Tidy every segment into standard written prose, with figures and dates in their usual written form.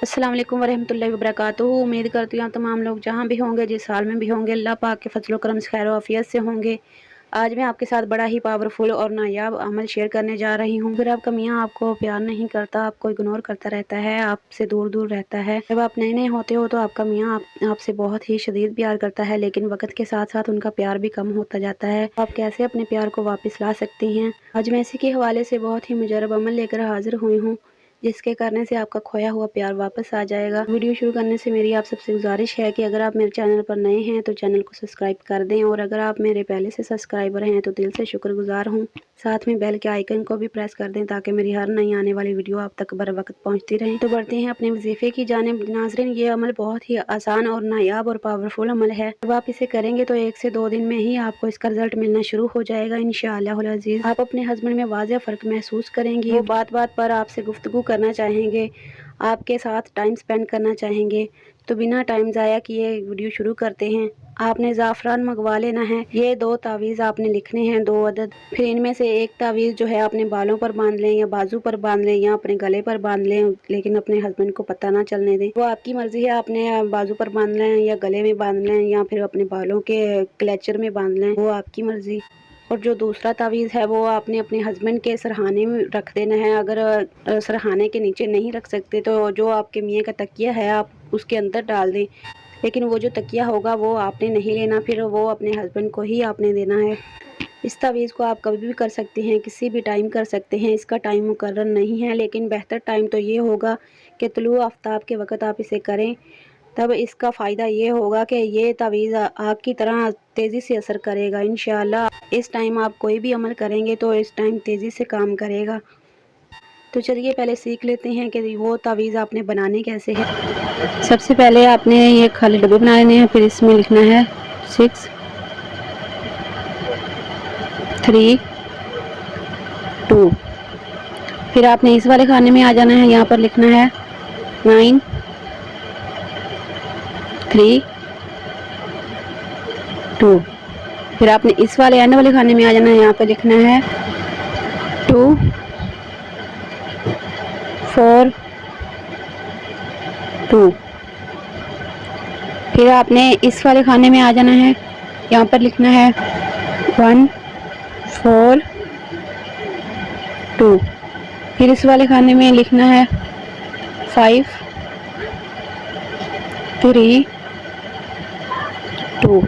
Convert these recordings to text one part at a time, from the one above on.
अस्सलाम वालेकुम वरहमतुल्लाहि वबरकातुहू। उम्मीद करती हूँ आप तमाम लोग जहाँ भी होंगे, जिस हाल में भी होंगे, अल्लाह पाक के फजल करम से खैर आफियत से होंगे। आज मैं आपके साथ बड़ा ही पावरफुल और नायाब अमल शेयर करने जा रही हूँ। अगर आपका मियाँ आपको प्यार नहीं करता, आपको इग्नोर करता रहता है, आपसे दूर दूर रहता है, जब आप नए नए होते हो तो आपका मियाँ आपसे बहुत ही शदीद प्यार करता है, लेकिन वक्त के साथ साथ उनका प्यार भी कम होता जाता है। आप कैसे अपने प्यार को वापस ला सकती हैं? आज मैं इसी के हवाले से बहुत ही मुजरब अमल लेकर हाजिर हुई हूँ, जिसके करने से आपका खोया हुआ प्यार वापस आ जाएगा। वीडियो शुरू करने से मेरी आप सबसे गुजारिश है कि अगर आप मेरे चैनल पर नए हैं तो चैनल को सब्सक्राइब कर दें, और अगर आप मेरे पहले से सब्सक्राइबर हैं तो दिल से शुक्रगुजार हूँ। साथ में बेल के आइकन को भी प्रेस कर दें ताकि मेरी हर नई आने वाली वीडियो आप तक बर वक्त पहुँचती रहे। तो बढ़ते हैं अपने वजीफे की जानिब। नाज़रीन, ये अमल बहुत ही आसान और नायाब और पावरफुल अमल है। जब आप इसे करेंगे तो 1 से 2 दिन में ही आपको इसका रिजल्ट मिलना शुरू हो जाएगा इंशाअल्लाह अज़ीज़। आप अपने हस्बैंड में वाज़ेह फ़र्क महसूस करेंगी। वो बात बात पर आपसे गुफ्तगू करना चाहेंगे, आपके साथ टाइम स्पेंड करना चाहेंगे। तो बिना टाइम ज़ाया किए वीडियो शुरू करते हैं। आपने ज़ाफ़रान मंगवा लेना है। ये 2 तावीज़ आपने लिखने हैं, 2 अदद। फिर इनमें से एक तावीज़ जो है अपने बालों पर बांध लें या बाजू पर बांध लें या अपने गले पर बांध लें, लेकिन अपने हस्बैंड को पता ना चलने दें। वो आपकी मर्ज़ी है, आपने बाजू पर बांध लें या गले में बांध लें या फिर अपने बालों के क्लेचर में बांध लें, वो आपकी मर्ज़ी। और जो दूसरा तावीज़ है वो आपने अपने हस्बैंड के सरहाने में रख देना है। अगर सरहाने के नीचे नहीं रख सकते तो जो आपके मियाँ का तकिया है आप उसके अंदर डाल दें, लेकिन वो जो तकिया होगा वो आपने नहीं लेना, फिर वो अपने हस्बैंड को ही आपने देना है। इस तावीज़ को आप कभी भी कर सकते हैं, किसी भी टाइम कर सकते हैं। इसका टाइम मुकर्रर नहीं है, लेकिन बेहतर टाइम तो ये होगा कि तुलू आफ्ताब के वक़्त आप इसे करें। तब इसका फ़ायदा ये होगा कि ये तावीज़ आग की तरह तेज़ी से असर करेगा इंशाअल्लाह। इस टाइम आप कोई भी अमल करेंगे तो इस टाइम तेज़ी से काम करेगा। तो चलिए पहले सीख लेते हैं कि वो तावीज़ आपने बनाने कैसे है। सबसे पहले आपने ये खाली डब्बे बना लेने हैं। फिर इसमें लिखना है 6 3 2। फिर आपने इस वाले खाने में आ जाना है। यहाँ पर लिखना है 9 3 2। फिर आपने इस वाले एंड वाले खाने में आ जाना है। यहाँ पर लिखना है 2 4 2। फिर आपने इस वाले खाने में आ जाना है। यहाँ पर लिखना है 1 4 2। फिर इस वाले खाने में लिखना है 5 3 2।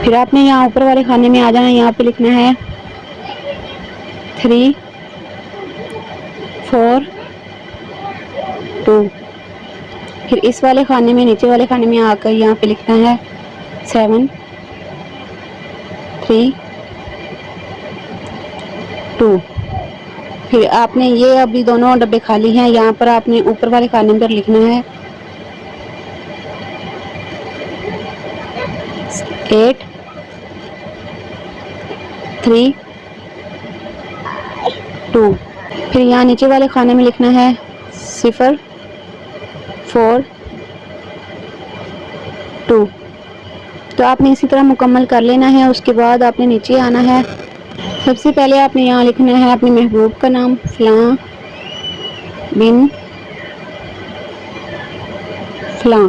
फिर आपने यहाँ ऊपर वाले खाने में आ जाना है। यहाँ पे लिखना है 3 4 2। फिर इस वाले खाने में, नीचे वाले खाने में आकर यहाँ पे लिखना है 7 3 2। फिर आपने ये अभी दोनों डब्बे खाली हैं। यहाँ पर आपने ऊपर वाले खाने पर लिखना है 8 3 2। फिर यहाँ नीचे वाले खाने में लिखना है 0 4 2। तो आपने इसी तरह मुकम्मल कर लेना है। उसके बाद आपने नीचे आना है। सबसे पहले आपने यहाँ लिखना है अपने महबूब का नाम, फ़लाँ बिन फ़लाँ।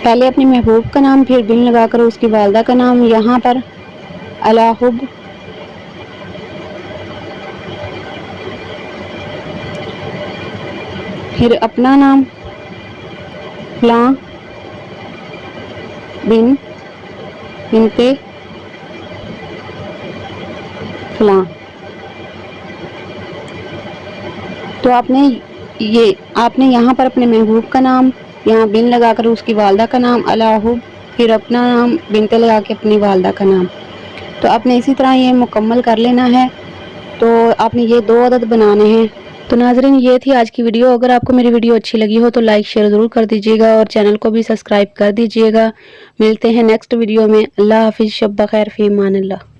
पहले अपने महबूब का नाम, फिर बिन लगाकर उसकी वालदा का नाम। यहाँ पर अला हुब फिर अपना नाम फ़लाँ बिनते फ़लाँ। तो आपने यहाँ पर अपने महबूब का नाम, यहाँ बिन लगाकर उसकी वालदा का नाम, अला हुब, फिर अपना नाम, बिनते लगा के अपनी वालदा का नाम। तो आपने इसी तरह ये मुकम्मल कर लेना है। तो आपने ये 2 अदद बनाने हैं। तो नाज़रीन, ये थी आज की वीडियो। अगर आपको मेरी वीडियो अच्छी लगी हो तो लाइक शेयर ज़रूर कर दीजिएगा और चैनल को भी सब्सक्राइब कर दीजिएगा। मिलते हैं नेक्स्ट वीडियो में। अल्लाह हाफ़िज़, शब बख़ैर, फ़ी अमान अल्लाह।